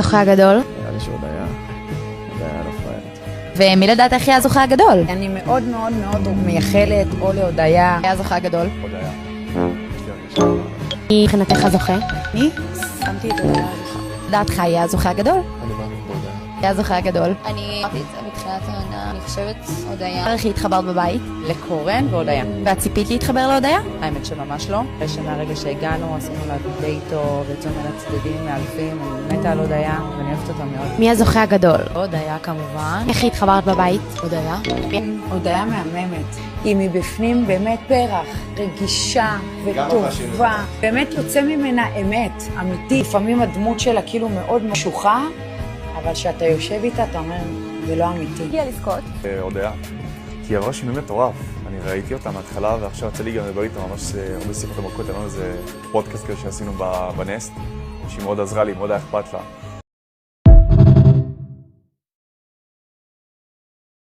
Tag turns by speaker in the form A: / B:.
A: הזוכה הגדול?
B: נראה לי שעוד היה לא פריירת.
A: ומי לדעת איך יהיה הזוכה הגדול?
C: אני מאוד מאוד מאוד מייחלת או להודיה.
A: היה הזוכה הגדול.
B: עוד היה. יש לי הרגשה.
A: מי מבחינתך הזוכה?
C: אני שמתי את הודיה הזוכה.
A: לדעתך יהיה הזוכה הגדול?
B: אני מאמין בהודיה.
A: יהיה הזוכה הגדול.
D: אני אמרתי את זה בתחילת העונה, אני חושבת הודיה.
A: איך התחברת בבית?
C: לקורן והודיה.
A: והציפית להתחבר להודיה?
C: האמת שממש לא. אחרי שמהרגע שהגענו, עשינו לה דייטו, ויצאנו מן הצדדים מאלפים, אני מתה על הודיה, ואני אוהבת אותה מאוד.
A: מי הזוכה הגדול?
C: הודיה כמובן.
A: איך התחברת בבית?
C: הודיה? הודיה מהממת. היא מבפנים באמת פרח, רגישה וטובה. באמת יוצא ממנה אמת, אמיתית. לפעמים הדמות שלה כאילו מאוד משוחה, אבל כשאתה יושב איתה, אתה אומר, זה לא אמיתי.
A: הגיע לזכות.
B: הודיה. כי היא עברה שינוי מטורף. אני ראיתי אותה מההתחלה, ועכשיו יצא לי גם לדבר איתה ממש הרבה שיחות עמוקות. היה לנו איזה פודקאסט כזה שעשינו בנסט, שהיא מאוד עזרה לי, מאוד היה אכפת לה.